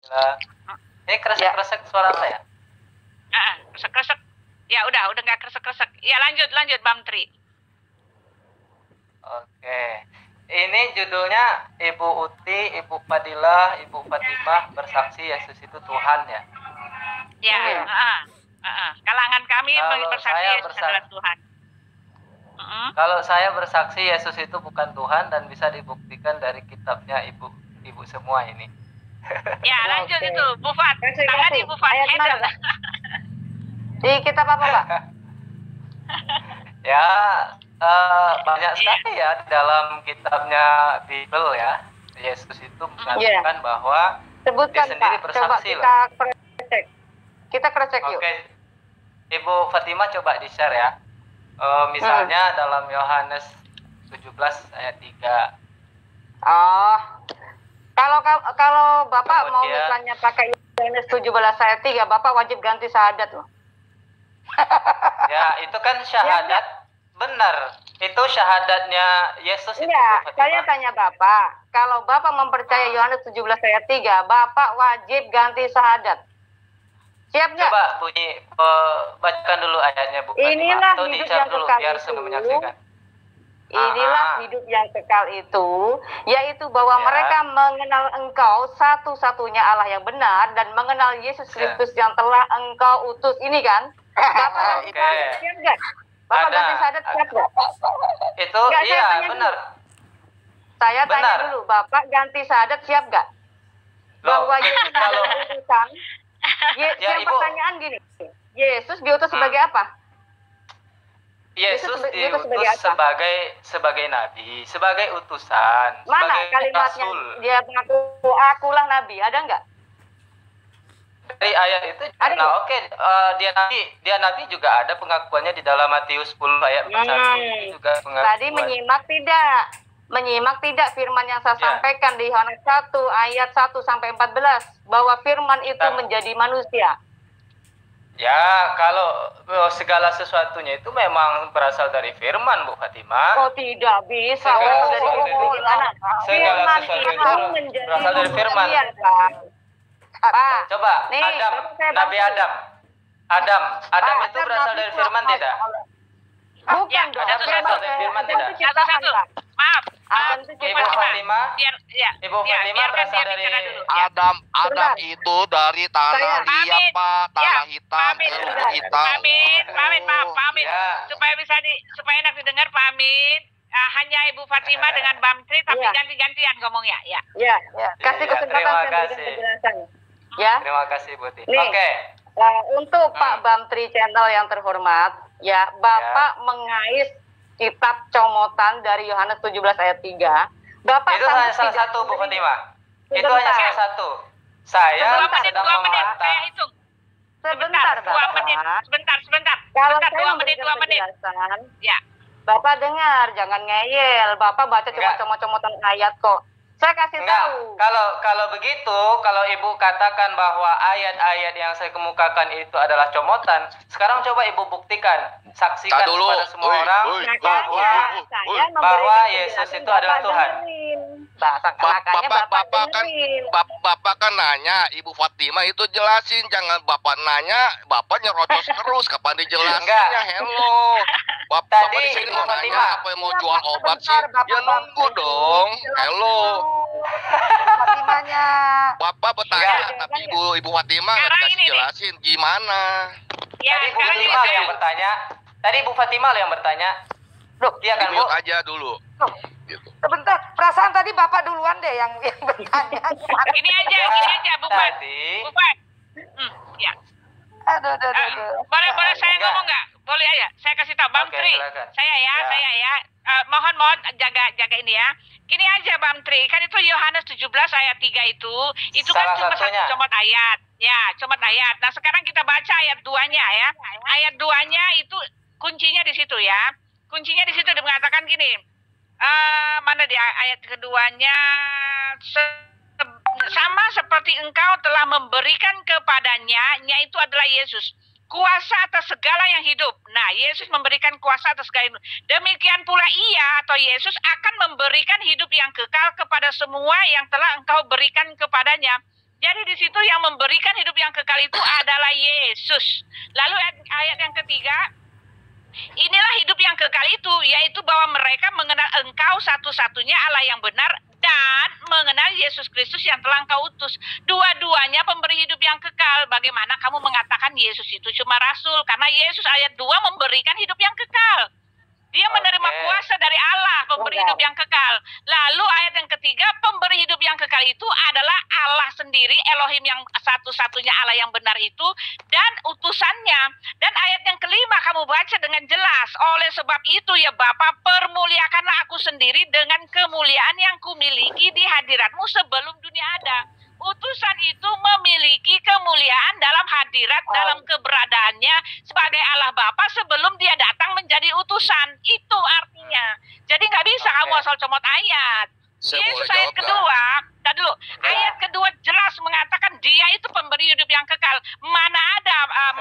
Bismillah. Ini kresek-kresek suara apa ya? Kresek-kresek. Ya udah nggak kresek-kresek. Ya lanjut Bang Tri. Oke. Ini judulnya Ibu Uti, Ibu Fadilah, Ibu Fatimah bersaksi Yesus itu Tuhan ya. Ya. Kalangan kami bersaksi Yesus adalah Tuhan. Kalau saya bersaksi Yesus itu bukan Tuhan dan bisa dibuktikan dari kitabnya ibu semua ini. Ya lanjut itu Bu Fat. Tangani Bu Fat. Ayat mana, Pak? Di kitab apa, Pak? Ya banyak sekali ya di dalam kitabnya Bible ya. Yesus itu mengatakan bahwa sebutkan, dia sendiri Pak. bersaksi. Coba kita cross-check yuk. Oke. Ibu Fatimah coba di-share ya. Misalnya dalam Yohanes 17 ayat 3. Oh. Kalau Bapak mau misalnya pakai Yohanes 17 ayat 3, Bapak wajib ganti syahadat loh. Ya, itu kan syahadat. Benar. Itu syahadatnya Yesus itu. Iya, saya tanya Bapak, kalau Bapak mempercayai Yohanes 17 ayat 3, Bapak wajib ganti syahadat. Siap nggak? Coba bunyi, bacakan dulu ayatnya Bu Fatimah. Inilah atau hidup yang dulu, kekal biar itu. semua menyaksikan. Inilah hidup yang kekal itu, yaitu bahwa mereka mengenal Engkau satu-satunya Allah yang benar dan mengenal Yesus Kristus yang telah Engkau utus. Ini kan? Bapak ganti syahadat siap nggak? Bapak ganti syahadat siap nggak? Itu iya benar. Saya tanya dulu, Bapak ganti syahadat siap nggak? Bahwa Yesus kalau utusan. Yang pertanyaan gini, Yesus diutus sebagai apa? Yesus diutus sebagai nabi, sebagai utusan. Mana sebagai kalimatnya? rasul. Dia mengaku akulah nabi, ada nggak? Dari ayat itu, dia nabi juga ada pengakuannya di dalam Matius 10 ayat 41 juga pengakuan. Tadi menyimak tidak firman yang saya sampaikan di Yohanes 1 ayat 1 sampai 14 bahwa firman itu menjadi manusia. Ya, kalau segala sesuatunya itu memang berasal dari firman, Bu Fatimah. Oh, tidak bisa berasal dari firman. Gimana? Segala sesuatu itu berasal dari firman. Pak, coba Nabi Adam itu berasal dari firman tidak? Bukan dong. Ada berasal dari firman tidak? Maaf. Ibu Fatimah. Ibu Fatimah berasal dari Adam itu dari tanah liat, Pak, tanah hitam, hitam. Pamit. Supaya enak didengar, pamit. Hanya Ibu Fatimah dengan Bang Tri, tapi ganti-gantian ngomongnya, ya. Ya. Kasih kesempatan saya berikan penjelasan. Ya. Terima kasih, Bu Ti. Oke. Untuk Pak Bamtri Channel yang terhormat, ya, Bapak mengais kitab comotan dari Yohanes 17 ayat 3. Bapak itu hanya salah satu, Bu Fatimah. Itu hanya salah satu. Saya sedang membantah. Saya hitung. Sebentar, Bapak. Sebentar. Kalau saya memberikan penjelasan, ya. Bapak dengar, jangan ngeyel. Bapak baca cuma comot-comotan ayat kok. Saya kasih tahu. Kalau begitu, kalau Ibu katakan bahwa ayat-ayat yang saya kemukakan itu adalah comotan, sekarang coba Ibu buktikan, saksikan kepada semua orang bahwa Yesus itu adalah Tuhan. Bapak kan nanya, Ibu Fatimah itu jelasin, jangan Bapak nanya, Bapak nyerocos terus, kapan dijelasinnya? Hello. Bapak di sini mau nanya apa yang mau jual obat sih? Ya nunggu dong. Hello. Fatimahnya. Bapak bertanya, tapi Ibu Fatimah nggak dikasih jelasin gimana? Tadi Bu Fatimah yang bertanya. Tadi Bu Fatimah yang bertanya. Loh, iya kan, Bu? aja dulu. Gitu. Sebentar, perasaan tadi Bapak duluan deh yang bertanya. Gini aja, Bu Fat. Bu Fat. Ya. Aduh. Boleh saya ngomong nggak? Boleh ya, saya kasih tahu Bang Tri. Saya ya. Mohon jaga ini ya. Gini aja Bang Tri, kan itu Yohanes 17 ayat 3 itu kan cuma satu comot ayat. Ya, comot ayat. Nah, sekarang kita baca ayat 2-nya ya. Ayat 2-nya itu kuncinya di situ ya. Kuncinya di situ mengatakan gini. Mana dia ayat keduanya? Sama seperti engkau telah memberikan kepadanya, yaitu adalah Yesus, kuasa atas segala yang hidup. Nah, Yesus memberikan kuasa atas segala yang hidup. Demikian pula ia atau Yesus akan memberikan hidup yang kekal kepada semua yang telah engkau berikan kepadanya. Jadi di situ yang memberikan hidup yang kekal itu adalah Yesus. Lalu ayat yang ketiga, inilah hidup yang kekal itu, yaitu bahwa mereka mengenal Engkau satu-satunya Allah yang benar dan mengenal Yesus Kristus yang telah Engkau utus. Dua-duanya pemberi hidup yang kekal. Bagaimana kamu mengatakan Yesus itu cuma rasul? Karena Yesus ayat 2 memberikan hidup yang kekal. Dia menerima kuasa dari Allah, pemberi hidup yang kekal. Lalu ayat yang ketiga, pemberi hidup yang kekal itu adalah Allah sendiri, Elohim yang satu-satunya Allah yang benar itu, dan utusannya. Dan ayat yang kelima kamu baca dengan jelas. Oleh sebab itu ya Bapa, permuliakanlah aku sendiri dengan kemuliaan yang kumiliki di hadiratmu sebelum dunia ada. Utusan itu memiliki kemuliaan dalam hadirat, dalam keberadaannya sebagai Allah Bapa sebelum dia datang menjadi utusan. Itu artinya. Jadi nggak bisa kamu asal comot ayat. Yesus ayat kedua, dulu. Ayat kedua jelas mengatakan dia itu pemberi hidup yang kekal. Mana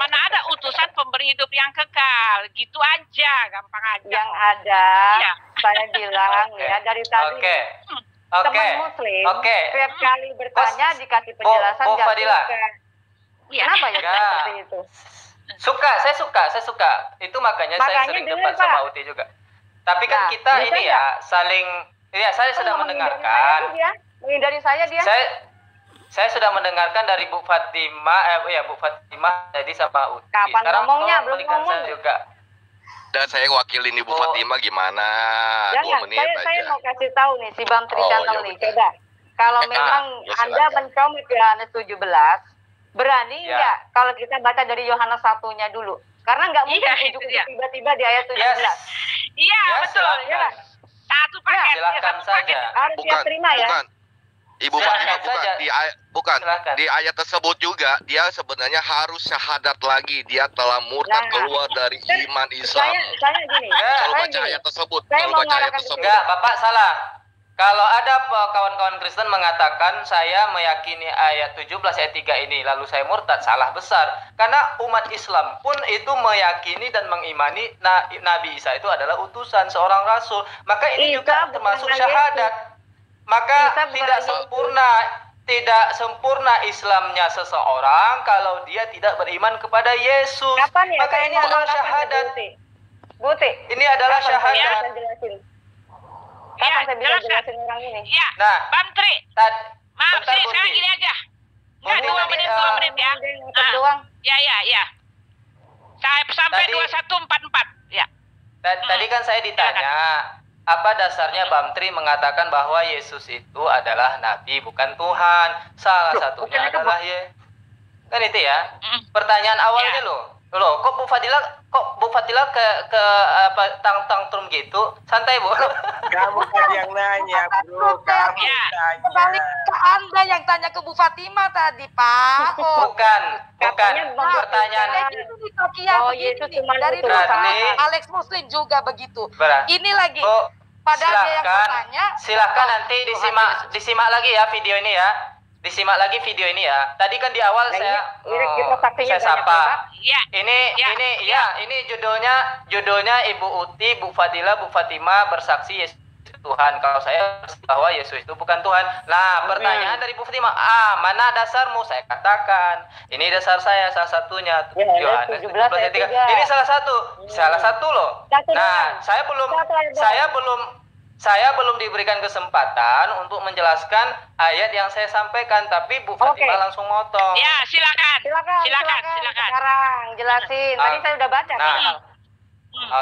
ada utusan pemberi hidup yang kekal. Gitu aja, gampang aja. Yang ada, saya bilang ya dari tadi. Teman Muslim, setiap kali bertanya dikasih penjelasan nggak suka. Kenapa ya seperti itu? Saya suka. Itu makanya saya sering debat sama Uti juga. Tapi kan kita ini ya saling, saya sedang mendengarkan. Menghindari saya dia. Saya sudah mendengarkan dari Bu Fatimah, Bu Fatimah tadi sama Uti. Kapan ngomongnya? Belum ngomong juga. Dan saya wakilin Ibu Fatimah gimana? Jangan, saya mau kasih tahu nih si Bang Tri Channel nih, coba. Kalau memang Anda mencomot Yohanes 17, berani nggak kalau kita baca dari Yohanes 1-nya dulu? Karena nggak mungkin tiba-tiba di ayat 17. Iya, betul. Satu paket. Silakan saja. Harus dia terima ya. Ibu Fatimah bukan di ayat tersebut juga dia sebenarnya harus syahadat lagi, dia telah murtad keluar dari iman Islam. Saya gini. Kalau baca ayat tersebut, enggak, Bapak salah. Kalau ada kawan-kawan Kristen mengatakan saya meyakini ayat 17 ayat 3 ini lalu saya murtad, salah besar. Karena umat Islam pun itu meyakini dan mengimani Nabi Isa itu adalah utusan seorang rasul. Maka ini juga termasuk syahadat. Maka tidak sempurna Islamnya seseorang kalau dia tidak beriman kepada Yesus. Maka ini adalah syahadat. Buti. Ini adalah syahadat. Kapan saya bisa jelasin orang ini? Ya, Bang Tri. Maaf sih, sekarang gini aja. Enggak, 2 menit ya. Ya. Sampai 2144. Ya. Tadi kan saya ditanya, apa dasarnya Bang Tri mengatakan bahwa Yesus itu adalah nabi bukan Tuhan? Salah satunya adalah kan itu ya. Pertanyaan awalnya loh, kok Bu Fadila ke tang-trum gitu? Santai, Bu. Kamu kan yang nanya, Bro. Kamu tanya. Kembali ke Anda yang tanya ke Bu Fatimah tadi, Pak. Bukan. Pertanyaan itu di Tokyo begini. Dari Alex Muslim juga begitu. Ini lagi. Padahal dia yang bertanya. Silakan nanti disimak lagi ya video ini ya. Disimak lagi video ini ya. Tadi kan di awal saya sapa. Ini judulnya Ibu Uti, Bu Fadila, Bu Fatimah bersaksi Yesus Tuhan. Kalau saya bahwa Yesus itu bukan Tuhan. Nah, pertanyaan dari Bu Fatimah, mana dasarmu? Saya katakan, ini dasar saya salah satunya. Yohanes 17 ayat 3. Ini salah satu loh. Nah, saya belum diberikan kesempatan untuk menjelaskan ayat yang saya sampaikan, tapi Bu Fatimah langsung motong. Ya, silakan. Sekarang jelasin. Tadi saya udah baca.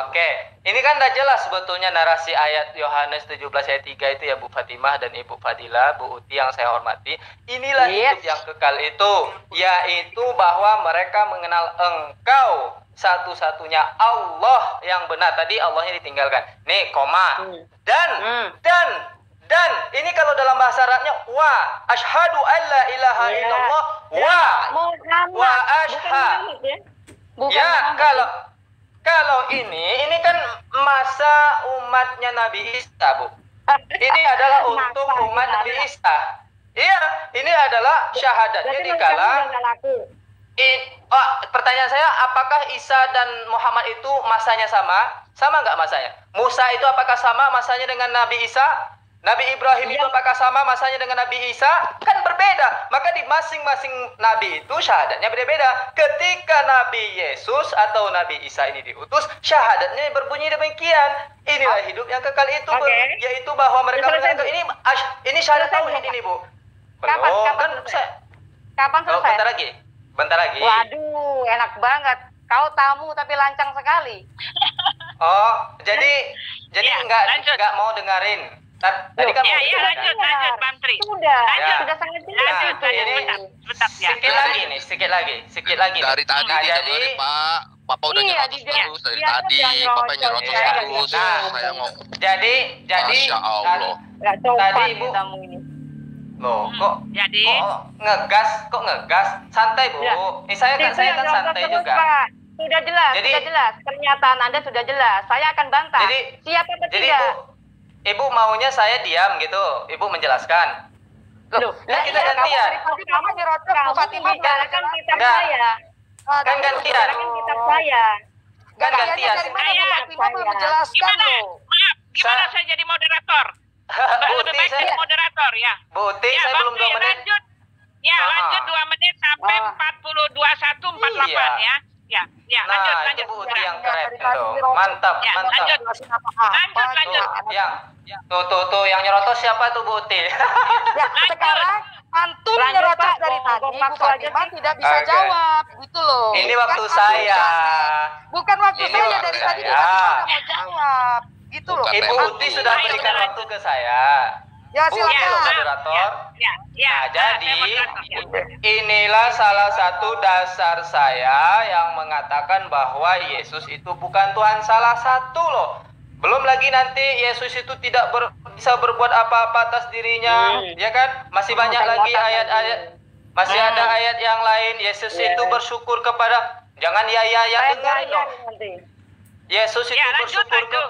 Oke. Ini kan udah jelas sebetulnya narasi ayat Yohanes 17 ayat 3 itu ya Bu Fatimah dan Ibu Fadila, Bu Uti yang saya hormati. Inilah hidup yang kekal itu, yaitu bahwa mereka mengenal Engkau satu-satunya Allah yang benar. Tadi Allahnya ditinggalkan. Nih, koma. Dan ini kalau dalam bahasa Arabnya asyhadu alla ilaha illallah wa ashhadu. Ya, kalau ini kan masa umatnya Nabi Isa, Bu. Ini adalah untuk umat Nabi Isa. Iya, ini adalah syahadatnya dikala. Pertanyaan saya, apakah Isa dan Muhammad itu masanya sama? Sama nggak masanya? Musa itu apakah sama masanya dengan Nabi Isa? Nabi Ibrahim itu apakah sama masanya dengan Nabi Isa? Kan berbeda. Maka di masing-masing Nabi itu syahadatnya beda-beda. Ketika Nabi Yesus atau Nabi Isa ini diutus, syahadatnya berbunyi demikian. Inilah hidup yang kekal itu, yaitu bahwa mereka mengatakan ini syahadat tauhid ini, Bu. Kapan selesai? Bentar lagi. Waduh, enak banget. Kau tamu tapi lancang sekali. Oh, jadi nggak mau dengerin. Tadi kan lanjut Bang Tri. Sudah sangat jelas. Sedikit lagi. Dari tadi didengerin, Pak. Papa udah nyerocos terus dari tadi. Papa nyerocos terus. Saya mau. Jadi Masya Allah. Tadi Ibu loh, kok ngegas? Santai, Bu. Saya kan santai juga. Sudah jelas. Pernyataan Anda sudah jelas. Saya akan bantah. Siapa tidak? Ibu maunya saya diam gitu. Ibu menjelaskan. Loh, kita gantian. Kamu nyerocos Bu Fatimah bicarakan kitab saya. Kan gantian. Kitab saya. Gantian. Dari mana Bu Fatimah belum menjelaskan loh. Maaf, gimana saya jadi moderator? Lebih baik jadi moderator ya. Buti, saya belum 2 menit. Lanjut 2 menit sampai 40:21:48 ya. Lanjut. Buti yang keren itu. Mantap. Lanjut. Tuh, yang nyerotos siapa tuh Buti? Sekarang antum nyerocos dari tadi, Bu Fatimah tidak bisa jawab, gitu loh. Ini waktu saya. Bukan waktu saya, dari tadi dia tidak mau jawab, gitu loh. Ibu Uti sudah berikan waktu ke saya. Ya, silakan. Moderator. Nah, jadi inilah salah satu dasar saya yang mengatakan bahwa Yesus itu bukan Tuhan, salah satu loh. Belum lagi nanti Yesus itu tidak bisa berbuat apa-apa atas dirinya, ya kan? Masih banyak lagi ayat-ayat, masih ada ayat yang lain. Yesus itu bersyukur kepada, jangan dengar dong. Yesus itu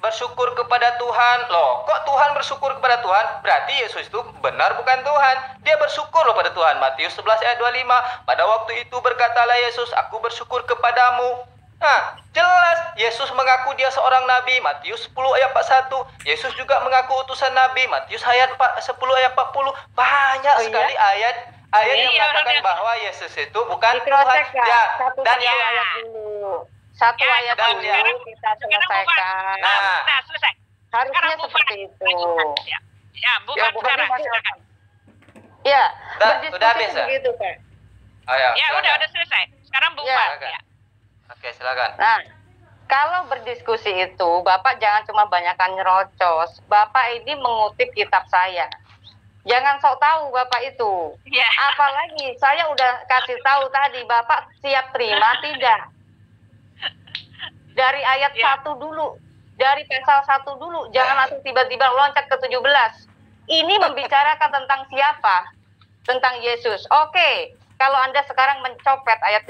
bersyukur kepada Tuhan. Loh, kok Tuhan bersyukur kepada Tuhan? Berarti Yesus itu benar bukan Tuhan. Dia bersyukur loh pada Tuhan. Matius 11 ayat 25. Pada waktu itu berkatalah Yesus, aku bersyukur kepadamu. Nah, jelas Yesus mengaku dia seorang nabi. Matius 10 ayat 41. Yesus juga mengaku utusan nabi. Matius ayat 10 ayat 40. Banyak sekali ayat yang mengatakan bahwa Yesus itu bukan Tuhan. Satu ayat dulu kita selesaikan. Nah, selesai. Harusnya seperti itu. Bukan sekarang. Ya, udah habis ya? Begitu, Pak. Udah selesai. Sekarang bukan. Oke, silakan. Nah, kalau berdiskusi itu, Bapak jangan cuma banyakkan nyerocos. Bapak ini mengutip kitab saya. Jangan sok tahu Bapak itu. Apalagi saya udah kasih tahu tadi, Bapak siap terima tidak? Dari ayat 1 dulu, dari pasal 1 dulu, jangan langsung tiba-tiba loncat ke 17. Ini membicarakan tentang siapa? Tentang Yesus. Oke, kalau Anda sekarang mencopet ayat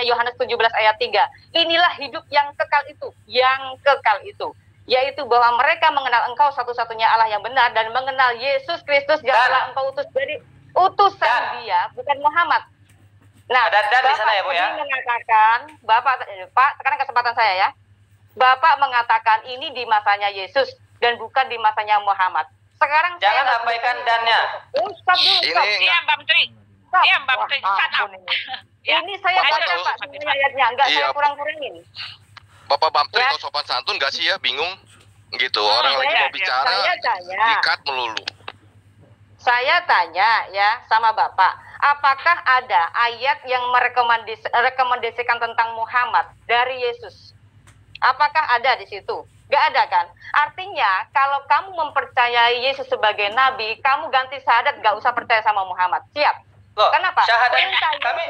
Yohanes 17 ayat 3. Inilah hidup yang kekal itu, yaitu bahwa mereka mengenal Engkau satu-satunya Allah yang benar dan mengenal Yesus Kristus yang telah Engkau utus. Jadi utusan Dia, bukan Muhammad. Nah, dan di sana ya, Bu ya. Mengatakan, Pak, sekarang kesempatan saya ya. Bapak mengatakan ini di masanya Yesus dan bukan di masanya Muhammad. Sekarang jangan abaikan dannya. Stop dulu. Diam, Bang Tri. Ini saya baca Pak semua ayatnya, enggak saya kurang-kurangin. Bapak Bang Tri kok sopan santun gak sih ya, bingung gitu. Orang lagi mau bicara dikat melulu. Saya tanya ya sama Bapak, apakah ada ayat yang merekomendasikan tentang Muhammad dari Yesus? Apakah ada di situ? Gak ada kan? Artinya kalau kamu mempercayai Yesus sebagai nabi, kamu ganti syahadat, gak usah percaya sama Muhammad. Siap? Loh, kenapa? Syahadat kami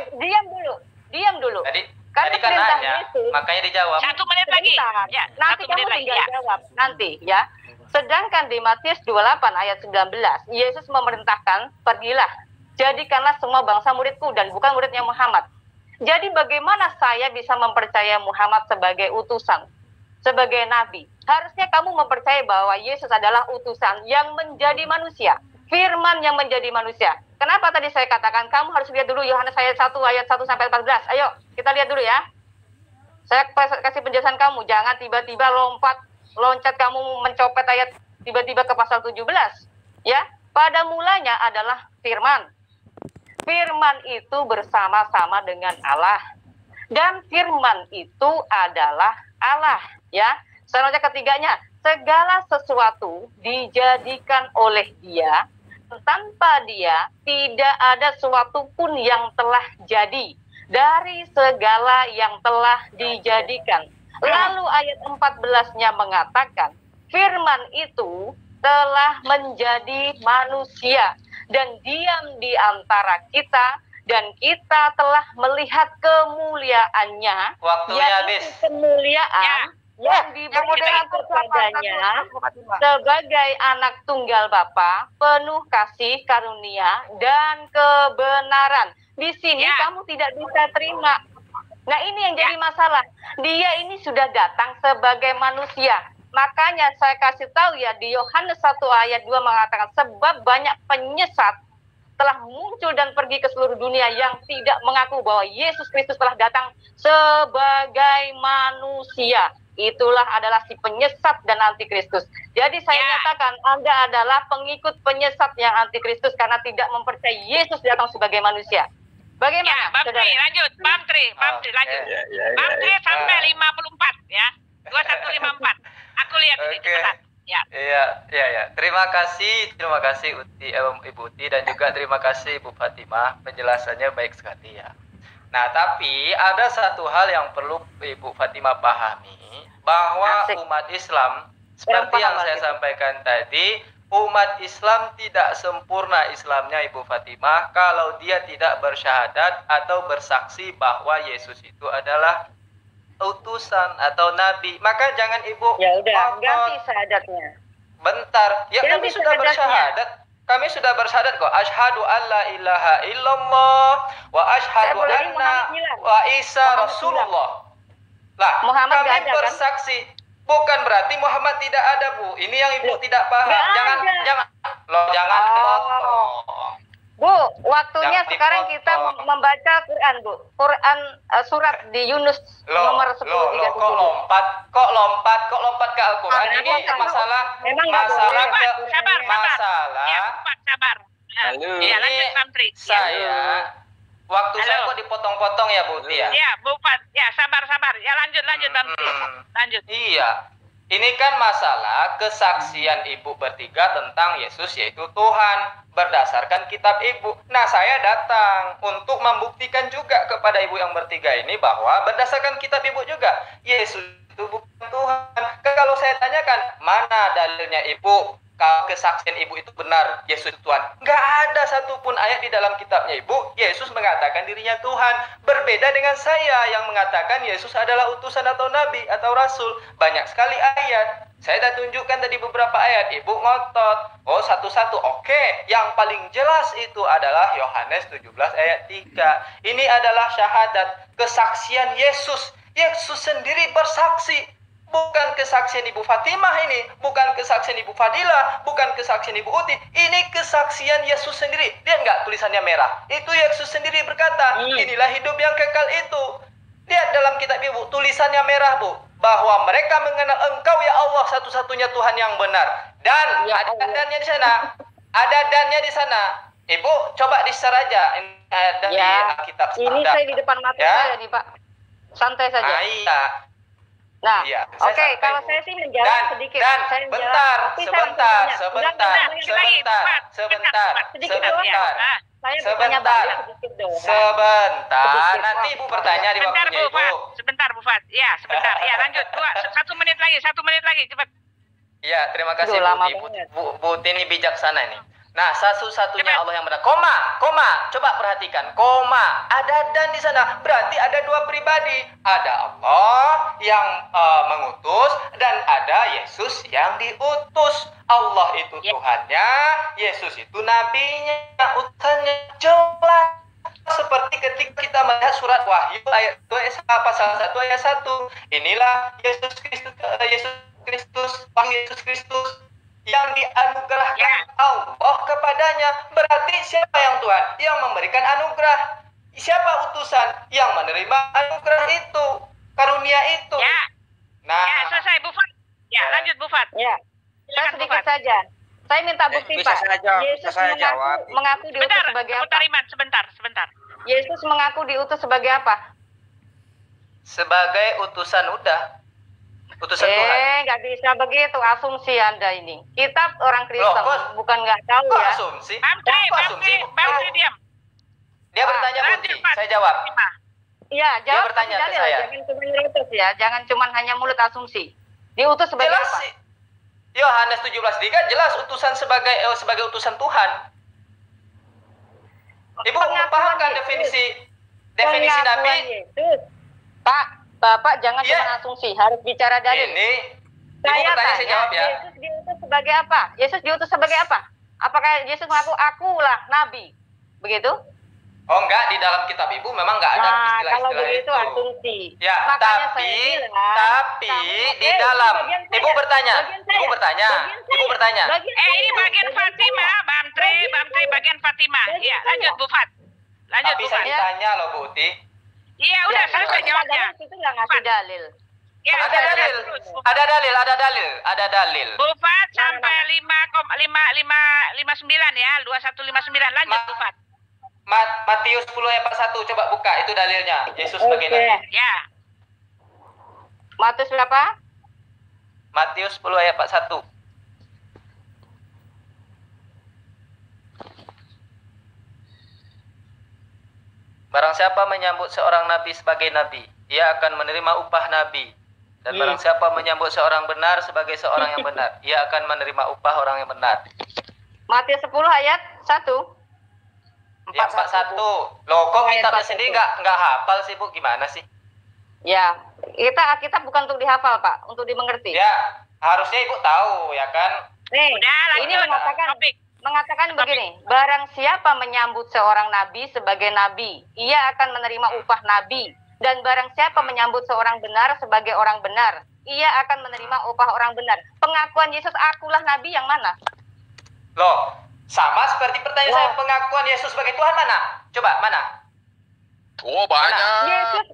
diam dulu. Karena kan perintah nanya, Yesus, makanya dijawab. 1 menit lagi. Ya, nanti kamu tinggal jawab nanti ya. Sedangkan di Matius 28 ayat 19, Yesus memerintahkan, pergilah, jadikanlah semua bangsa muridku dan bukan muridnya Muhammad. Jadi bagaimana saya bisa mempercayai Muhammad sebagai utusan, sebagai nabi? Harusnya kamu mempercayai bahwa Yesus adalah utusan yang menjadi manusia, firman yang menjadi manusia. Kenapa tadi saya katakan kamu harus lihat dulu Yohanes ayat 1 sampai 14. Ayo, kita lihat dulu ya. Saya kasih penjelasan kamu, jangan tiba-tiba loncat kamu mencopet ayat tiba-tiba ke pasal 17? Ya, pada mulanya adalah firman. Firman itu bersama-sama dengan Allah. Dan firman itu adalah Allah, ya. Selanjutnya ketiganya, segala sesuatu dijadikan oleh Dia, tanpa Dia tidak ada sesuatu pun yang telah jadi dari segala yang telah dijadikan. Lalu ayat 14-nya mengatakan, firman itu telah menjadi manusia dan diam di antara kita, dan kita telah melihat kemuliaannya. Waktunya habis. Kemuliaan yang diberikan kepadanya sebagai anak tunggal Bapa, penuh kasih karunia dan kebenaran. Di sini kamu tidak bisa terima. Nah, ini yang jadi masalah. Dia ini sudah datang sebagai manusia. Makanya saya kasih tahu ya, di Yohanes 1 ayat 2 mengatakan, sebab banyak penyesat telah muncul dan pergi ke seluruh dunia yang tidak mengaku bahwa Yesus Kristus telah datang sebagai manusia. Itulah adalah si penyesat dan antikristus. Jadi saya nyatakan Anda adalah pengikut penyesat yang antikristus karena tidak mempercayai Yesus datang sebagai manusia. Bagaimana? Ya, Bang Tri, lanjut. Bang Tri, lanjut. Bang Tri sampai 54 ya. 2154. Aku lihat di cepetan. Ya. Iya. Terima kasih Ibu Uti dan juga terima kasih Ibu Fatimah, penjelasannya baik sekali ya. Nah, tapi ada satu hal yang perlu Ibu Fatimah pahami, bahwa umat Islam seperti yang saya sampaikan tadi, umat Islam tidak sempurna Islamnya Ibu Fatimah kalau dia tidak bersyahadat atau bersaksi bahwa Yesus itu adalah utusan atau nabi. Maka jangan Ibu ganti syahadatnya. Bentar, ya kami sudah bersyahadat. Kami sudah bersyahadat kok. Asyhadu alla ilaha illallah wa asyhadu anna wa Isa Rasulullah. Lah, Muhammad kami bersaksi. Bukan berarti Muhammad tidak ada, Bu. Ini yang Ibu tidak paham. Jangan. Jangan dipotong. Bu, waktunya sekarang kita membaca Quran, Bu. Quran surat di Yunus nomor 10:37. Kok lompat ke Al-Quran? Ini masalah. Sabar. Ya, lanjut Menteri. Waktu saya kok dipotong-potong ya, Bu ya? Iya, Bu Pat. Ya, sabar. Ya, lanjut Menteri. Lanjut. Iya. Ini kan masalah kesaksian Ibu bertiga tentang Yesus yaitu Tuhan berdasarkan kitab Ibu. Nah, saya datang untuk membuktikan juga kepada Ibu yang bertiga ini bahwa berdasarkan kitab Ibu juga Yesus itu bukan Tuhan. Kalau saya tanyakan, mana dalilnya Ibu kalau kesaksian Ibu itu benar, Yesus itu Tuhan? Nggak ada satupun ayat di dalam kitabnya Ibu, Yesus mengatakan dirinya Tuhan. Berbeda dengan saya yang mengatakan Yesus adalah utusan atau nabi atau rasul. Banyak sekali ayat. Saya sudah tunjukkan tadi beberapa ayat. Ibu ngotot. Oh, satu-satu. Oke. Yang paling jelas itu adalah Yohanes 17 ayat 3. Ini adalah syahadat. Kesaksian Yesus. Yesus sendiri bersaksi. Bukan kesaksian Ibu Fatimah ini, bukan kesaksian Ibu Fadilah, bukan kesaksian Ibu Uti. Ini kesaksian Yesus sendiri. Lihat nggak tulisannya merah? Itu Yesus sendiri berkata, inilah hidup yang kekal itu. Lihat dalam kitab Ibu, tulisannya merah, Bu. Bahwa mereka mengenal Engkau ya Allah satu-satunya Tuhan yang benar. Dan ada dannya di sana. Ada dannya di sana. Ibu coba di-share aja dari Alkitab. Ini saya di depan mata saya nih, Pak. Santai saja. Iya. Nah, oke, kalau saya sih menjawab sedikit. Sebentar. Nanti Ibu bertanya di waktunya Ibu. Sebentar, Bu Fat. Ya, sebentar. Ya, lanjut. 1 menit lagi, cepat. Iya, terima kasih Bu Tini bijaksana ini. Nah, satu-satunya Allah yang benar. Koma. Coba perhatikan. Koma. Ada dan di sana. Berarti ada dua pribadi. Ada Allah yang mengutus dan ada Yesus yang diutus. Allah itu Tuhannya, Yesus itu nabinya, utusannya. Jelas. Seperti ketika kita melihat surat Wahyu ayat 2 pasal 1 ayat 1. Inilah Yesus Kristus yang dianugerahkan Allah kepadanya. Berarti siapa yang Tuhan? Yang memberikan anugerah. Siapa utusan? Yang menerima anugerah itu, karunia itu. Nah, selesai Bu Fat. Ya, lanjut Bu Fat. Saya sedikit saja. Saya minta bukti, Pak. Yesus mengaku diutus sebagai apa? Sebentar. Yesus mengaku diutus sebagai apa? Sebagai utusan Tuhan. Nggak bisa begitu asumsi Anda ini. Kita orang Kristen, bukan nggak tahu ya. Asumsi? Bang Tri, diam. Dia bertanya Putih, saya jawab. Iya, jawab. Dia bertanya ke saya. Jangan cuma nyerocos ya, jangan cuma hanya mulut asumsi. Diutus sebagai jelas, apa? Yohanes 17:3 jelas utusan sebagai utusan Tuhan. Ibu pahamkan definisi Nabi? Yesus. Pak, Bapak jangan cuma asumsi, harus bicara dalil. Ini saya tanya, saya jawab ya. Yesus diutus sebagai apa? Yesus diutus sebagai apa? Apakah Yesus mengaku akulah nabi? Begitu? Oh enggak, di dalam kitab Ibu memang enggak ada istilah-istilah kalau begitu itu. asumsi. Ya, makanya tapi di dalam Ibu bertanya. Ini bagian Fatimah, Bang Tri bagian Fatimah. Iya, lanjut Bu Fat. Tapi saya ditanya loh Bu Uti. Iya, udah selesai jawabnya. Itu nggak ngasih dalil. Ya, ada dalil. Bu Fat sampai 5,559 ya, 2159. Lanjut Bu Fat. Matius 10 ayat 1 coba buka itu dalilnya. Yesus sebagai nabi. Ya. Matius berapa? Matius 10 ayat 1. Barang siapa menyambut seorang nabi sebagai nabi, ia akan menerima upah nabi. Dan barang siapa menyambut seorang benar sebagai seorang yang benar, ia akan menerima upah orang yang benar. Matius 10 ayat 1. Yang 41. Loh, kok kitabnya sendiri nggak hafal sih, Bu? Gimana sih? Ya, kita bukan untuk dihafal, Pak, untuk dimengerti. Ya, harusnya Ibu tahu, ya kan? Ini mengatakan begini, barang siapa menyambut seorang nabi sebagai nabi, ia akan menerima upah nabi. Dan barang siapa menyambut seorang benar sebagai orang benar, ia akan menerima upah orang benar. Pengakuan Yesus akulah nabi yang mana? Loh, sama seperti pertanyaan saya, pengakuan Yesus sebagai Tuhan mana? Coba, mana? Oh, banyak. Yesus,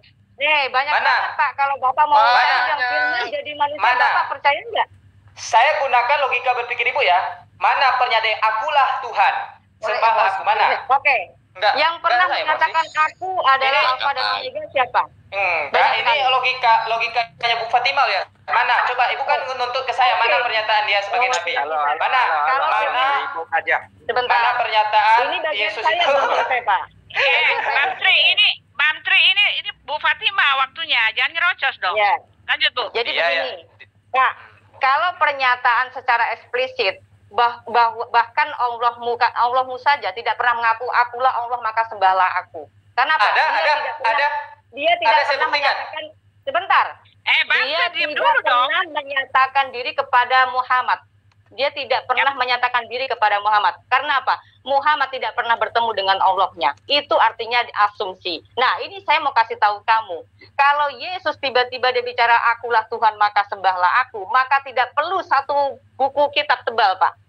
banyak banget, Pak. Kalau Bapak mau yang firman jadi manusia, Bapak percaya enggak? Saya gunakan logika berpikir Ibu ya. Mana pernyataan akulah Tuhan? Sembahlah aku, mana? Oke. Yang pernah mengatakan aku adalah Alfa dan Omega siapa? Ini logikanya Bu Fatimah ya. Mana? Coba Ibu kan menuntut ke saya, mana pernyataan dia sebagai nabi? Mana? Sebentar. Mana pernyataan Yesus itu? Bang Tri, ini Bu Fatimah waktunya, jangan nyerocos dong. Ya. Lanjut Bu. Jadi begini, Pak, kalau pernyataan secara eksplisit bahkan Allahmu saja tidak pernah mengaku akulah Allah maka sembahlah aku. Karena apa? Dia tidak pernah menyatakan sebentar. Dia tidak pernah menyatakan diri kepada Muhammad. Dia tidak pernah menyatakan diri kepada Muhammad. Karena apa? Muhammad tidak pernah bertemu dengan Allahnya. Itu artinya asumsi. Nah, ini saya mau kasih tahu kamu. Kalau Yesus tiba-tiba dia bicara akulah Tuhan maka sembahlah aku, maka tidak perlu satu buku kitab tebal, Pak.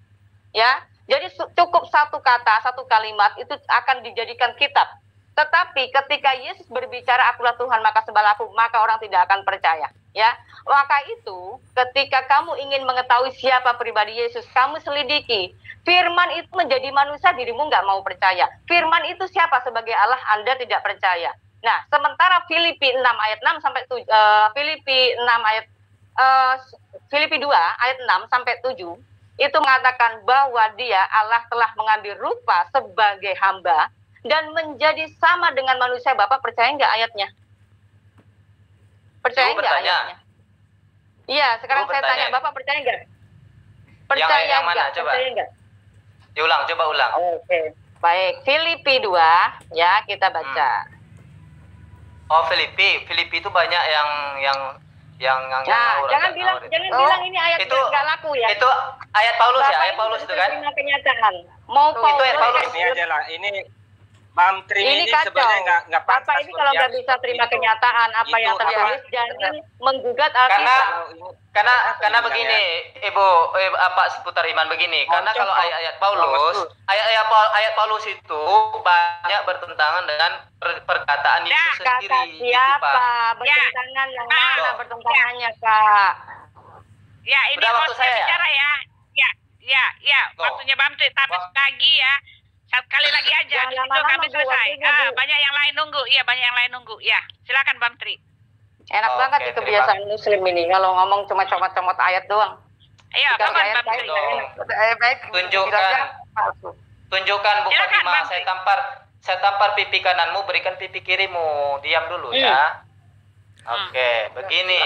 Ya, jadi cukup satu kata, satu kalimat itu akan dijadikan kitab. Tetapi ketika Yesus berbicara akulah Tuhan maka sembahlah aku, maka orang tidak akan percaya. Ya, maka itu ketika kamu ingin mengetahui siapa pribadi Yesus, kamu selidiki. Firman itu menjadi manusia, dirimu nggak mau percaya. Firman itu siapa sebagai Allah, Anda tidak percaya. Nah, sementara Filipi 6 ayat 6 sampai Filipi 2 ayat 6 sampai 7 itu mengatakan bahwa dia Allah telah mengambil rupa sebagai hamba dan menjadi sama dengan manusia. Bapak percaya nggak ayatnya? Percaya nggak ayatnya? Iya, sekarang saya tanya, Bapak percaya nggak? Percaya nggak? Coba. Percaya nggak? Coba ulang. Oke, baik. Filipi 2, ya kita baca. Oh, Filipi itu banyak yang jangan bilang ini ayat itu nggak laku ya. Itu ayat Paulus Bapak ya, ayat Paulus itu kan? Kenyataan. Mau Paulus. Itu ayat Paulus. Ini aja lah, ini Bang Tri ini sebenarnya nggak pantas. Bapak ini kalau nggak bisa terima kenyataan apa yang tertulis, jangan menggugat Alkitab. Karena begini, Ibu Pak seputar iman begini. Karena kalau ayat Paulus itu banyak bertentangan dengan perkataan Yesus sendiri. Kata siapa? Bertentangan yang mana bertentangannya, Pak? Ya, ini hostnya bicara ya. Ya, waktunya Bang Tri. Tapi lagi ya, sekali lagi aja. Itu kami selesai. Banyak yang lain nunggu. Iya, banyak yang lain nunggu. Ya, silakan Bang Tri. Enak banget di kebiasaan Muslim ini. Kalau ngomong cuma comot-comot ayat doang. Iya, kapan Bang Tri? Tunjukkan Bu Fatimah. Saya tampar pipi kananmu, berikan pipi kirimu. Diam dulu ya. Oke, begini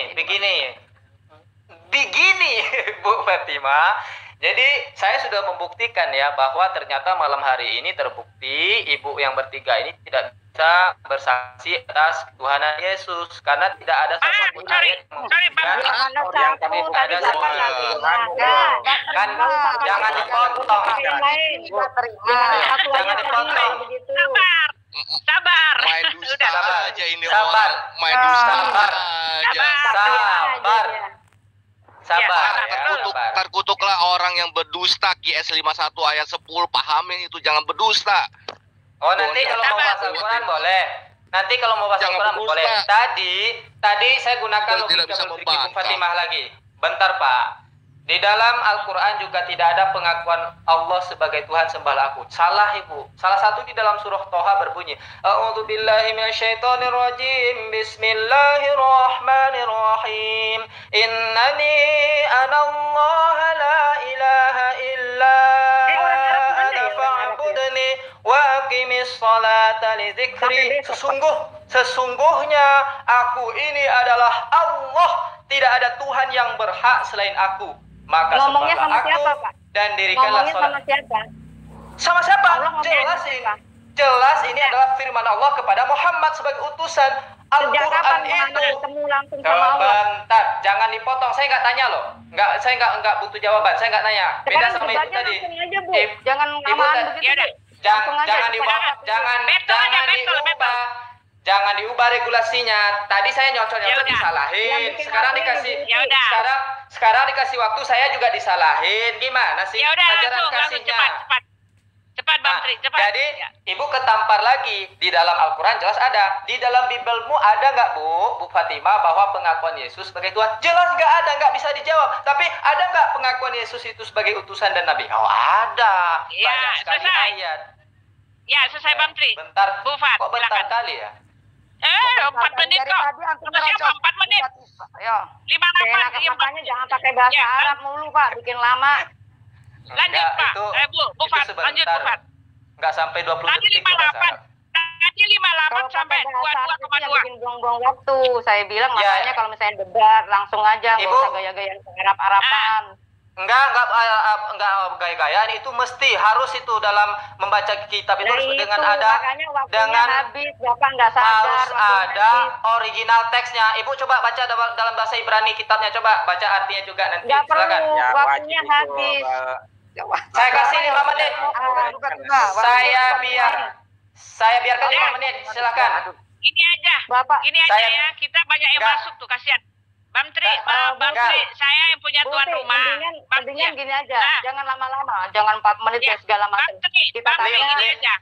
Bu Fatimah. Jadi saya sudah membuktikan ya bahwa ternyata malam hari ini terbukti ibu yang bertiga ini tidak bisa bersaksi atas Tuhanan Yesus karena tidak ada satu ayat yang kami ada kan jangan dipotong. Jangan dipotong. Sabar. Main dusta aja ini Sabar. orang. Main dusta aja. Sabar. Terkutuklah orang yang berdusta. QS 51 ayat 10 pahamin itu, jangan berdusta. Oh, nanti kalau mau bahas Al-Quran boleh. Nanti kalau mau bahas Al-Quran boleh. Tadi saya gunakan logika berpikir Bu Fatimah lagi. Bentar Pak. Di dalam Al-Quran juga tidak ada pengakuan Allah sebagai Tuhan sembahlah aku. Salah Ibu. Salah satu di dalam surah Toha berbunyi, A'udzubillahi minasyaitonirrajim. Bismillahirrahmanirrahim. Innani anallaha la ilaha illa ana fa'budni wa aqimis salata li dzikri. Sesungguhnya aku ini adalah Allah. Tidak ada Tuhan yang berhak selain aku. Maka ngomongnya sama siapa, Pak? Dan dirikanlah ngomongnya sholat. Sama siapa? Sama siapa? Jelas ini adalah firman Allah kepada Muhammad sebagai utusan. Al-Quran itu. Langsung sama Allah. Bentar, jangan dipotong. Saya nggak tanya loh. Saya nggak butuh jawaban. Saya nggak nanya. Beda sama ibu tadi. Aja, Bu. Jangan ngamaan begitu. Jangan diubah. Jangan diubah regulasinya. Tadi saya nyocol-nyocol disalahin. Sekarang dikasih waktu saya juga disalahin. Gimana sih? Ya udah, langsung cepat Bang Tri, cepat. Jadi Ibu ketampar lagi. Di dalam Al-Quran jelas ada. Di dalam Bibelmu ada nggak Bu Fatimah bahwa pengakuan Yesus sebagai Tuhan? Jelas nggak ada, nggak bisa dijawab. Tapi ada nggak pengakuan Yesus itu sebagai utusan dan Nabi? Oh ada. Banyak sekali ayat. Ya selesai Bang Tri. Bentar. Bu Fat, kok bentar kali ya? 4 menit kok. Sama siapa 4 menit? Ayo. 58. Makanya jangan pakai bahasa Arab mulu Pak, bikin lama. Lanjut Pak. Bu Fat, lanjut Bu Fat. Enggak sampai 20 detik. Tadi 58 sampai 22,2. Bikin buang-buang waktu. Saya bilang makanya kalau misalnya debat langsung aja, enggak usah gaya-gaya Arab-Araban. Enggak gaya-gayaan, itu mesti harus itu dalam membaca kitab itu harus dengan ada habis, Bapak enggak sadar, harus ada original teksnya. Ibu coba baca dalam bahasa Ibrani kitabnya, coba baca artinya juga nanti. Enggak perlu, waktunya habis. Saya kasih 5 menit. Saya biarkan 5 menit, silakan. Gini aja, Bapak. Gini aja ya, kita banyak yang masuk tuh, kasihan. Bang Tri, saya yang punya tuan rumah. Mendingan gini aja, jangan lama-lama, jangan 4 menit ya segala macam. Kita tanya gini aja.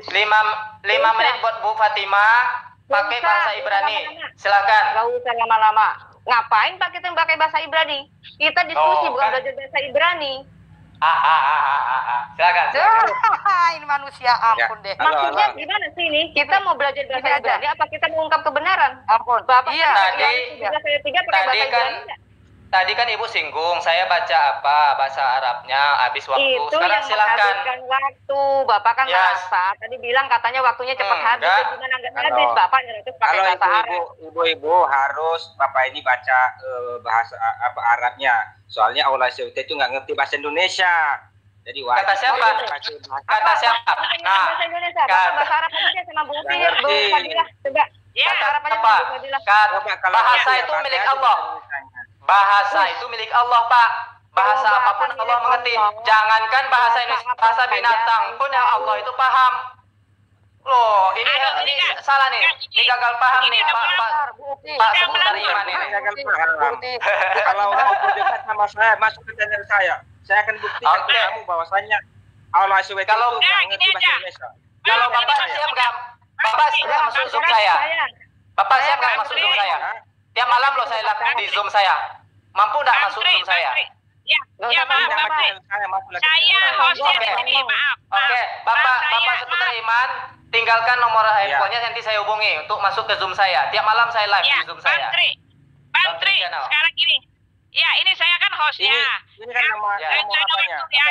5 menit buat Bu Fatimah pakai bahasa Ibrani. Silakan. Gak usah lama-lama. Ngapain Pak kita pakai bahasa Ibrani? Kita diskusi bukan belajar bahasa Ibrani. Silakan. Ini manusia ampun deh. Maksudnya gimana sih ini? Kita mau belajar bahasa Ibrani apa kita mau ungkap kebenaran? Ampun. Bapak Tadi kan Ibu singgung, saya baca bahasa Arabnya habis waktu. Itu sekarang yang silakan. Menghabiskan waktu. Bapak kan merasa tadi bilang katanya waktunya cepat habis. Gimana nggak habis? Bapak nyerocos pakai bahasa Arab. Ibu harus Bapak ini baca bahasa Arabnya. Soalnya Allah SWT itu nggak ngerti bahasa Indonesia. Jadi kata siapa? Kata siapa? Nah, bahasa Indonesia. Bahasa Arab aja sama Bu Fadilah. Coba. Bahasa Arab aja sama Bu Fadilah. Bahasa itu milik Allah. Bahasa itu milik Allah, Pak. Bahasa apapun Allah mengerti. Jangankan bahasa Indonesia, bahasa binatang pun yang Allah itu paham. Loh, ini salah nih. Ini gagal paham nih, Pak sebentar Iman ini. Gagal paham. Kalau mau berdebat sama saya, masuk ke channel saya. Saya akan buktikan ke kamu bahwasanya Allah SWT itu nggak ngerti bahasa Indonesia. Kalau Bapak siap nggak? Bapak siap masuk Zoom saya? Bapak siap nggak masuk Zoom saya? Tiap malam loh saya lihat di Zoom saya. Mampu nggak masuk Zoom saya? Ya, maaf, Bapak. Saya hostnya di sini, maaf. Oke, Bapak Seputar Iman, tinggalkan nomor handphonenya nanti saya hubungi untuk masuk ke Zoom saya. Tiap malam saya live di Zoom saya. Bang Tri, sekarang gini. Ya, ini saya kan hostnya. Ini kan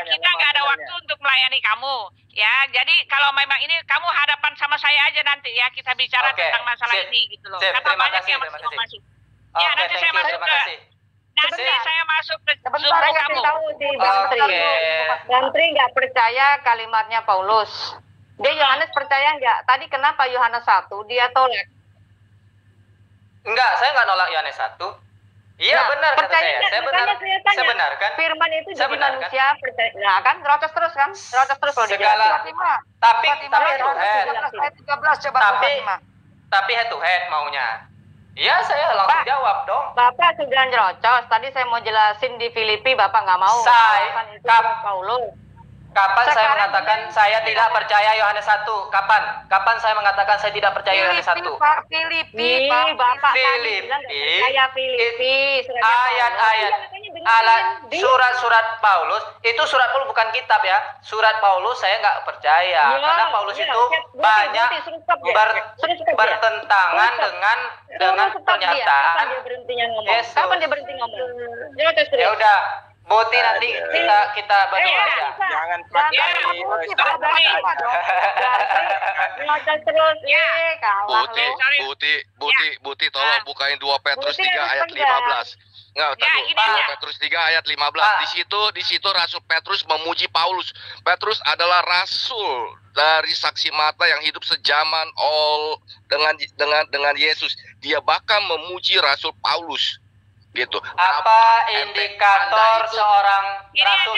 kita nggak ada waktu untuk melayani kamu. Ya, jadi kalau memang ini kamu hadapan sama saya aja nanti ya, kita bicara tentang masalah ini gitu loh. Karena banyak yang masih mau masuk. Ya, nanti saya masuk ke saya masuk ke Zoom kamu. Bang Tri nggak percaya kalimatnya Paulus. Dia Yohanes percaya nggak? Tadi kenapa Yohanes 1 dia tolak? Enggak, saya nggak nolak Yohanes 1. Iya, benar kata saya. Saya benar kan? Firman itu jadi manusia percaya. Nah, kan rocos terus kan? Rocos terus kalau segala. Tapi head to head. Tapi head to head maunya. Iya, saya langsung jawab dong. Bapak sudah nyerocos. Tadi saya mau jelasin di Filipi, Bapak nggak mau. Paulus. Kapan saya mengatakan saya tidak percaya Yohanes 1? Kapan saya mengatakan saya tidak percaya Yohanes 1? Filipi, Bapak bilang percaya Filipi. Ayat-ayat surat-surat Paulus, itu surat Paulus bukan kitab ya. Surat Paulus saya nggak percaya. Karena Paulus itu banyak bertentangan dengan pernyataan. Kapan dia berhenti ngomong? Ya udah. Boti nanti kita bantu aja. Jangan Buti tolong bukain 2 Petrus 3 ayat 15. Enggak, 2 Petrus 3 ayat 15. Di situ Rasul Petrus memuji Paulus. Petrus adalah rasul dari saksi mata yang hidup sejaman dengan Yesus. Dia bahkan memuji Rasul Paulus. Gitu. Apa indikator seorang rasul?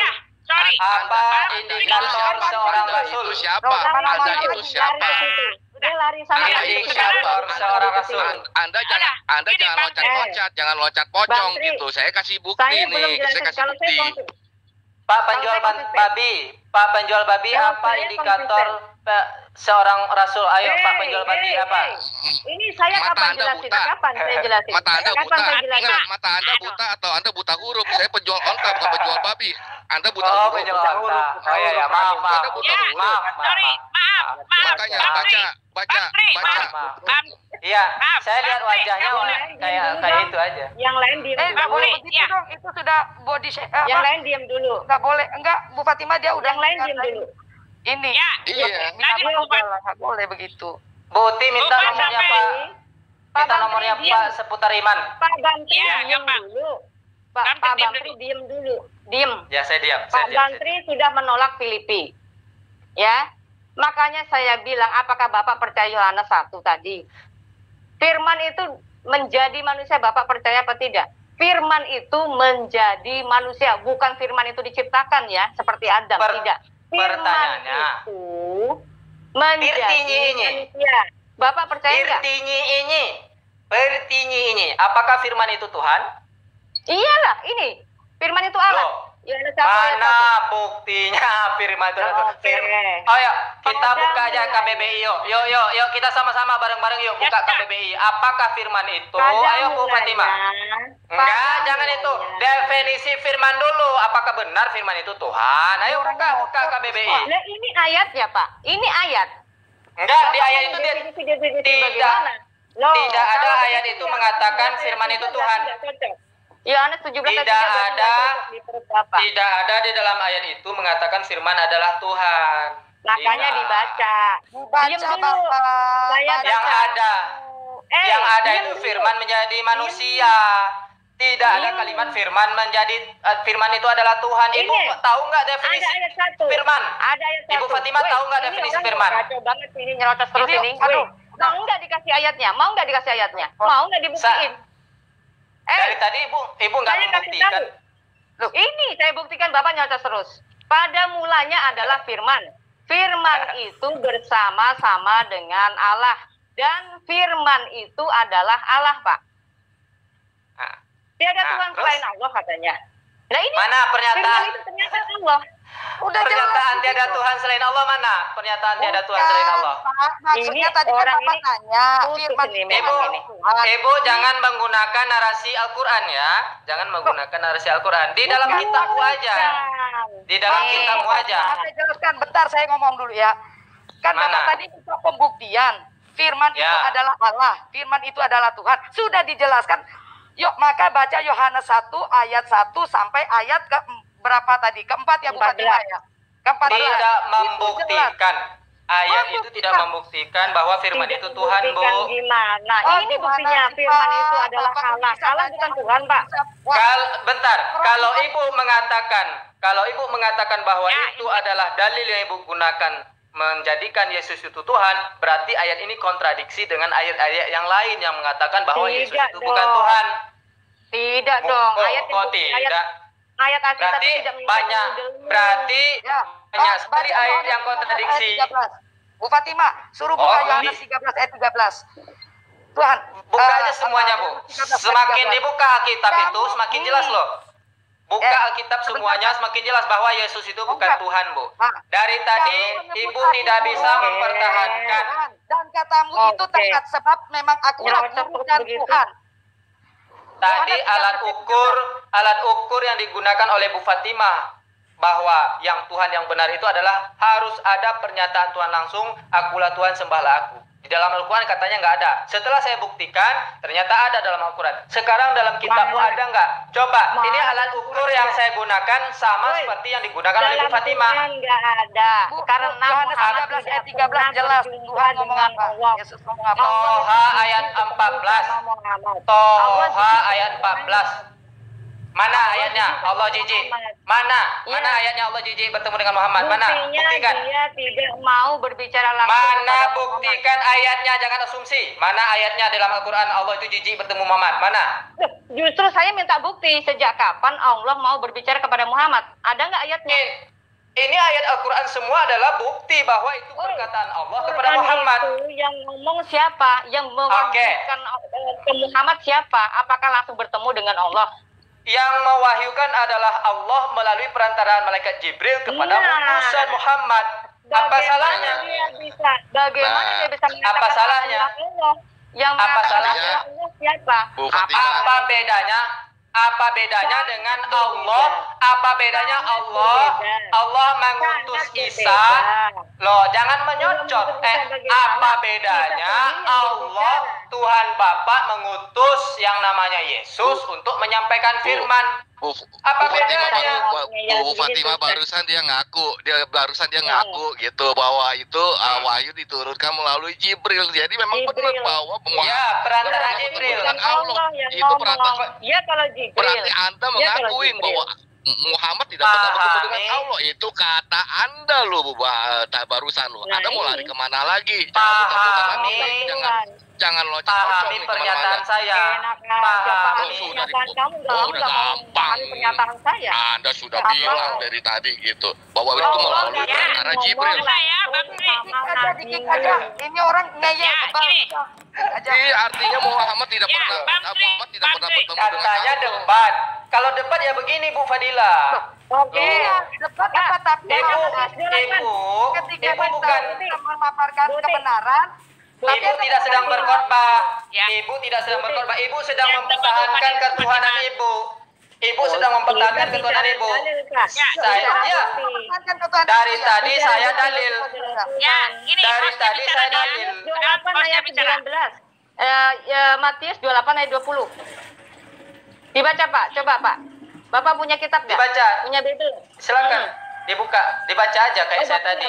Apa indikator seorang rasul? Siapa? Anda itu siapa? Itu siapa? Seorang rasul. Anda jangan loncat-loncat, jangan loncat pocong gitu. Saya kasih bukti nih. Saya kasih bukti. Pak penjual babi, apa indikator seorang rasul? Ayo Pak penjual babi apa? Ini saya kapan jelasin? Kapan saya jelasin? Mata Anda buta atau Anda buta huruf? Saya penjual onta bukan penjual babi. Anda buta huruf. Oh iya, maaf. Anda buta huruf. Maaf. Makanya baca. Iya, saya lihat wajahnya kayak itu aja. Yang lain diam. Nggak boleh begitu dong. Itu sudah body shape. Yang lain diam dulu. Nggak boleh. Enggak, Bu Fatimah dia udah yang lain diam dulu. Ini. Iya. Nggak boleh begitu. Buti minta nomornya Pak. Minta nomornya Pak Seputar Iman. Pak Bantri diam dulu. Pak Bantri diam dulu. Diam. Ya, saya diam. Pak Bantri sudah menolak Filipi. Ya. Makanya saya bilang, apakah Bapak percaya Yohanes 1 tadi? Firman itu menjadi manusia, Bapak percaya apa tidak? Firman itu menjadi manusia, bukan firman itu diciptakan ya, seperti Adam, tidak. Firman itu menjadi manusia. Bapak percaya enggak? Pertinyi ini. Apakah firman itu Tuhan? Iyalah, ini. Firman itu Allah. Mana buktinya firman itu? Ayo, kita buka aja KBBI yuk. Kita sama-sama bareng-bareng yuk buka KBBI. Apakah firman itu? Ayo Bu Fatimah. Enggak, jangan itu. Definisi firman dulu. Apakah benar firman itu Tuhan? Ayo buka KBBI. Nah, ini ayatnya, Pak. Ini ayat. Enggak, di ayat itu tidak ada ayat itu mengatakan firman itu Tuhan. Yohanes 17 tidak ada di dalam ayat itu mengatakan firman adalah Tuhan. Makanya dibaca. Diam dulu. Yang ada itu firman menjadi manusia. Tidak ada kalimat firman firman itu adalah Tuhan. Ibu tahu nggak definisi firman? Ada ayat 1. Ibu Fatimah tahu nggak definisi firman? Kacau banget ini, nyerocos terus ini. Aduh, mau nggak dikasih ayatnya? Mau nggak dikasih ayatnya? Mau nggak dibuktiin? Dari tadi ibu nggak membuktikan. Loh, ini saya buktikan, Bapak nyocos terus. Pada mulanya adalah firman. Firman itu bersama-sama dengan Allah. Dan firman itu adalah Allah, Pak. Tiada Tuhan selain Allah katanya. Nah, ini mana pernyataan? Firman itu ternyata Allah. Pernyataan tiada Tuhan selain Allah mana? Pernyataan tiada Tuhan selain Allah. Maksudnya tadi kan Bapak tanya, firman Ibu jangan menggunakan narasi Al-Quran ya. Jangan menggunakan narasi Al-Quran. Di dalam kitabmu aja. Di dalam kitabmu aja. Saya jelaskan, bentar saya ngomong dulu ya. Kan Bapak tadi itu pembuktian. Firman itu adalah Allah. Firman itu adalah Tuhan. Sudah dijelaskan. Yuk, maka baca Yohanes 1 ayat 1 sampai ayat ke berapa tadi? Keempat ya Bu Fatimah ya? Keempat. Tidak membuktikan. Ayat itu tidak membuktikan bahwa firman itu Tuhan, Bu. Gimana? Ini buktinya firman itu adalah Allah. Allah bukan Tuhan, Pak. Bentar. Kalau Ibu mengatakan bahwa itu adalah dalil yang Ibu gunakan menjadikan Yesus itu Tuhan, berarti ayat ini kontradiksi dengan ayat-ayat yang lain yang mengatakan bahwa Yesus itu bukan Tuhan. Tidak dong. Ayat berarti banyak. Berarti banyak sekali ayat yang kontradiksi. Bu Fatimah, suruh buka Yohanes 13 ayat 13. Tuhan, buka aja semuanya, Bu. Semakin dibuka Alkitab itu semakin jelas loh. Buka Alkitab semuanya semakin jelas bahwa Yesus itu bukan Tuhan, Bu. Dari tadi Ibu tidak bisa mempertahankan. Dan katamu itu tepat sebab memang akulah guru dan Tuhan. Tadi alat ukur yang digunakan oleh Bu Fatimah bahwa yang Tuhan yang benar itu adalah harus ada pernyataan Tuhan langsung, akulah Tuhan, sembahlah aku. Di dalam Al-Quran katanya nggak ada. Setelah saya buktikan, ternyata ada dalam Al-Quran. Sekarang dalam kitabmu ada nggak? Coba, ini alat ukur yang saya gunakan sama seperti yang digunakan oleh Bu Fatimah. Nggak ada. Karena Yohanes 13 ayat 13 jelas Tuhan ngomong apa? Yesus ngomong apa? Toha ayat 14. Toha ayat 14. Mana ayatnya Allah jijik? Mana ayatnya Allah jijik bertemu dengan Muhammad? Mana? Buktikan. Dia tidak mau berbicara langsung. Mana buktikan ayatnya, jangan asumsi. Mana ayatnya dalam Al-Quran Allah itu jijik bertemu Muhammad? Mana? Justru saya minta bukti sejak kapan Allah mau berbicara kepada Muhammad. Ada nggak ayatnya? Ini ayat Al-Quran semua adalah bukti bahwa itu perkataan Allah kepada Muhammad. Itu yang ngomong siapa? Yang mewahyukan ke Muhammad siapa? Apakah langsung bertemu dengan Allah? Yang mewahyukan adalah Allah melalui perantaraan malaikat Jibril kepada utusan Muhammad. Apa salahnya? Bagaimana dia bisa mengatakan apa salahnya? Allah? Yang apa salahnya? Allah siapa? Apa bedanya? Apa bedanya dengan Allah? Apa bedanya Allah? Allah mengutus Isa. Loh, jangan menyocot. Apa bedanya Allah Tuhan Bapa mengutus yang namanya Yesus untuk menyampaikan firman? Apa bedanya? Bu Fatimah barusan dia ngaku gitu bahwa itu wahyu diturunkan melalui Jibril. Jadi memang benar bahwa perantara Jibril. Allah itu perantara. Ya kalau Jibril. Berarti Anda mengakui bahwa Muhammad tidak pernah bertemu dengan Allah. Itu kata Anda loh, barusan loh. Anda mau lari kemana lagi? Jangan loncat pahami pernyataan saya. Sudah gampang. Pernyataan saya. Anda sudah bilang dari tadi gitu bahwa itu melalui perantara Jibril. Dikit aja. Ini orang ngeyel. Artinya Muhammad tidak pernah bertemu dengan katanya Allah. debat. Kalau debat ya begini Bu Fadila. Oke, debat apa tapi Ibu bukan memaparkan kebenaran. Ibu tidak sedang berkhotbah. Ibu tidak sedang berkhotbah. Ibu sedang mempertahankan ketuhanan Ibu. Ibu sedang mempertahankan ketuhanan Ibu. Dari tadi saya dalil. Dari tadi saya dalil. 28 ayat 19. Matius 28 ayat 20. Dibaca Pak, coba Pak. Bapak punya kitab nggak? Dibaca. Punya Bible? Silakan. Dibuka, dibaca aja kayak saya tadi.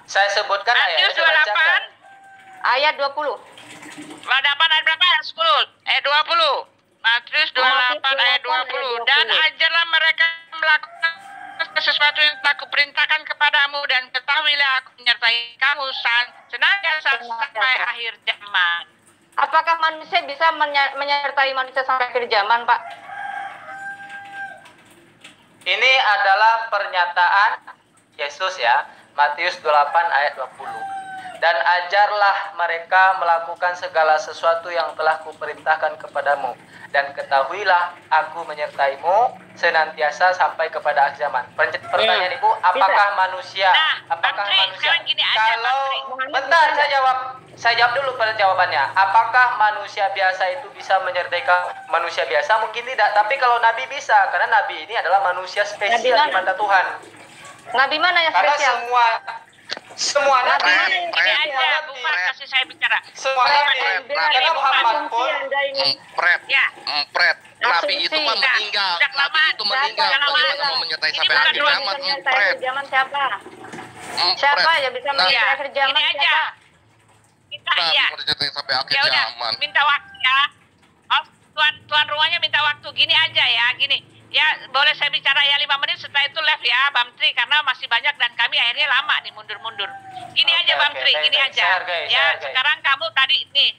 Saya sebutkan Matius 28 ayat 20. 28 ayat berapa? Ayat 10. Ayat 20. Matius 28 ayat 20. Dan ajarlah mereka melakukan sesuatu yang telah kuperintahkan kepadamu, dan ketahuilah aku menyertai kamu senantiasa sampai akhir zaman. Apakah manusia bisa menyertai manusia sampai akhir zaman, Pak? Ini adalah pernyataan Yesus ya, Matius 28 ayat 20. Dan ajarlah mereka melakukan segala sesuatu yang telah kuperintahkan kepadamu. Dan ketahuilah aku menyertaimu senantiasa sampai kepada akhir zaman. Pertanyaan Ibu, apakah manusia? Apakah manusia? Kalau bentar saya jawab dulu pada jawabannya. Apakah manusia biasa itu bisa menyertai manusia biasa? Mungkin tidak. Tapi kalau Nabi bisa, karena Nabi ini adalah manusia spesial di mata Tuhan. Nabi mana yang spesial? Karena semua nabi ini aja Bu Fat, kasih saya bicara. Semua nabi karena Muhammad pun nabi itu mah meninggal. Nabi itu meninggal. Bagaimana mau menyertai sampai akhir zaman? Zaman siapa? Siapa yang bisa menyertai akhir zaman? Ini aja. Minta ya. Sampai akhir zaman. Minta waktu ya. Oh, tuan rumahnya minta waktu. Gini aja ya, gini. Ya, boleh saya bicara ya 5 menit, setelah itu live ya, Bang Tri, karena masih banyak dan kami akhirnya lama nih mundur-mundur. Gini aja Bang Tri, gini aja. Ya, sekarang kamu tadi nih,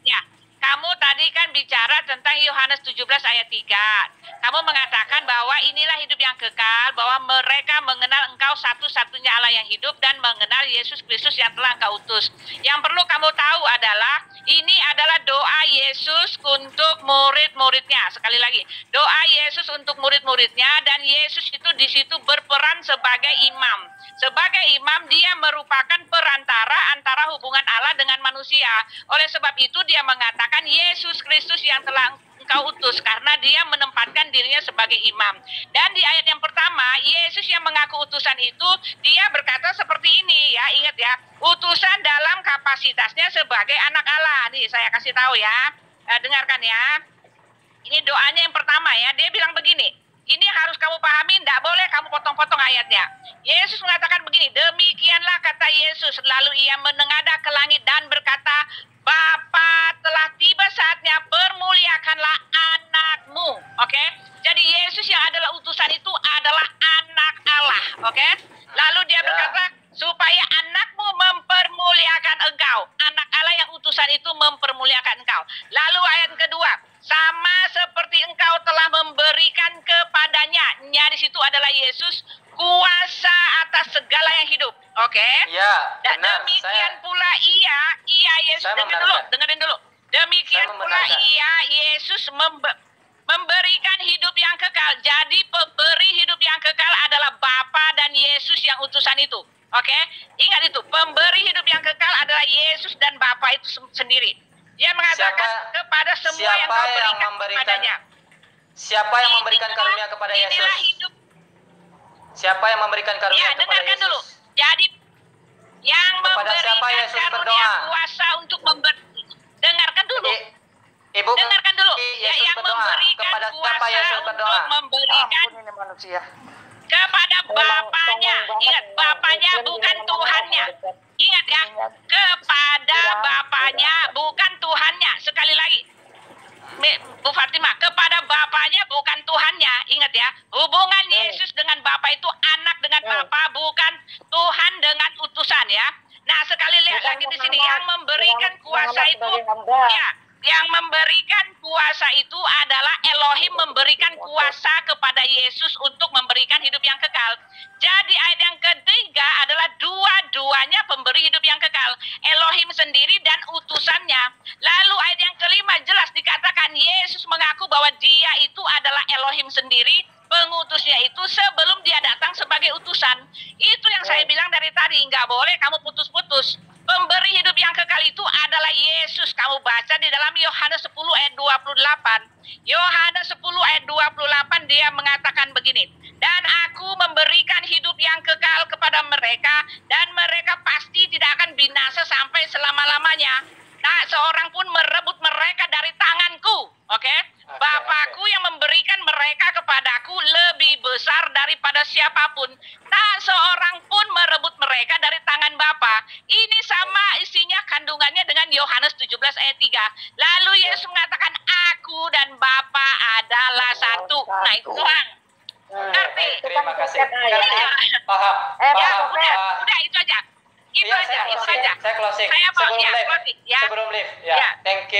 ya, kamu tadi kan bicara tentang Yohanes 17 ayat 3. Kamu mengatakan bahwa inilah hidup yang kekal, bahwa mereka mengenal Engkau satu-satunya Allah yang hidup dan mengenal Yesus Kristus yang telah Engkau utus. Yang perlu kamu tahu adalah ini adalah doa Yesus untuk murid-muridnya. Sekali lagi, doa Yesus untuk murid-muridnya, dan Yesus itu di situ berperan sebagai imam. Sebagai imam, dia merupakan perantara antara hubungan Allah dengan manusia. Oleh sebab itu dia mengatakan Yesus Kristus yang telah Engkau utus, karena dia menempatkan dirinya sebagai imam. Dan di ayat yang pertama, Yesus yang mengaku utusan itu, dia berkata seperti ini ya, ingat ya, utusan dalam kapasitasnya sebagai anak Allah. Nih saya kasih tahu ya, dengarkan ya. Ini doanya yang pertama ya, dia bilang begini, ini harus kamu pahami, tidak boleh kamu potong-potong ayatnya. Yesus mengatakan begini, demikianlah kata Yesus, lalu ia menengadah ke langit dan berkata, Bapa, telah tiba saatnya, permuliakanlah anakmu. Oke? Jadi Yesus yang adalah utusan itu adalah anak Allah. Oke? Lalu dia berkata, supaya anakmu mempermuliakan engkau. Anak Allah yang utusan itu mempermuliakan engkau. Lalu ayat kedua, sama seperti engkau telah memberikan kepadanya. Nya di situ adalah Yesus, kuasa atas segala yang hidup. Oke? Ya, dan demikian pula ia Yesus, dengerin dulu. Demikian pula ia Yesus memberikan hidup yang kekal. Jadi pemberi hidup yang kekal adalah Bapa dan Yesus yang utusan itu. Oke? Ingat itu, pemberi hidup yang kekal adalah Yesus dan Bapa itu sendiri. Dia mengatakan kepada semua yang kau berikan kepadanya. Siapa yang memberikan karunia kepada Yesus? Siapa yang memberikan karunia kepada Yesus? Dulu. Jadi yang memberikan karunia kuasa untuk memberi. Dengarkan dulu. Ibu, dengarkan dulu. Ya, yang memberikan kepada kuasa untuk memberikan kepada Bapaknya. Ingat, Bapaknya bukan Tuhannya. Ingat ya, kepada Bapaknya bukan Tuhannya. Sekali lagi, Bu Fatimah, kepada Bapaknya bukan Tuhannya. Ingat ya, hubungan Yesus dengan Bapa itu anak dengan Bapa, bukan Tuhan dengan utusan ya. Nah, sekali lihat lagi di sini, yang memberikan kuasa itu, ya, yang memberikan kuasa itu adalah Elohim memberikan kuasa kepada Yesus untuk memberikan hidup yang kekal. Jadi ayat yang ketiga adalah dua-duanya pemberi hidup yang kekal. Elohim sendiri dan utusannya. Lalu ayat yang kelima jelas dikatakan Yesus mengaku bahwa dia itu adalah Elohim sendiri, pengutusnya itu sebelum dia datang sebagai utusan. Itu yang saya bilang dari tadi, nggak boleh kamu putus-putus. Pemberi hidup yang kekal itu adalah Yesus. Kamu baca di dalam Yohanes 10 ayat 28. Yohanes 10 ayat 28 dia mengatakan begini. Dan aku memberikan hidup yang kekal kepada mereka, dan mereka pasti tidak akan binasa sampai selama-lamanya. Tak seorang pun merebut mereka dari tanganku. Oke? Bapakku yang memberikan mereka kepadaku lebih besar daripada siapapun. Tak seorang pun merebut mereka dari tangan Bapa. Ini sama isinya kandungannya dengan Yohanes 17 ayat 3. Lalu Yesus mengatakan, aku dan Bapa adalah satu. Nah, itu doang. Ngerti? Terima kasih. Paham. Ya, udah itu aja. Itu aja. Saya closing. Sebelum live. Ya. Thank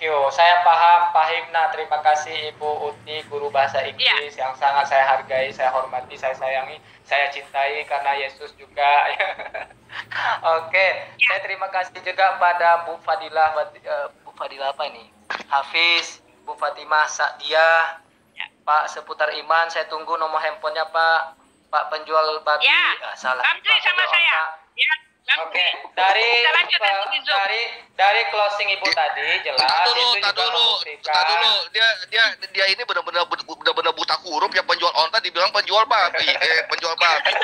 you. Saya paham, Pak Himna. Terima kasih Ibu Uti, guru bahasa Inggris yang sangat saya hargai, saya hormati, saya sayangi, saya cintai karena Yesus juga. Oke, saya terima kasih juga pada Bu Fadilah, Bu Fadilah apa ini? Hafiz, Bu Fatimah Sa'dia, Pak seputar iman. Saya tunggu nomor handphonenya Pak. Pak penjual babi. Ya, salah. Bantri sama saya. Ya. Oke, dari closing Ibu tadi jelas Tak dulu. Dia ini benar-benar buta huruf, yang penjual onta dibilang penjual babi. Penjual babi.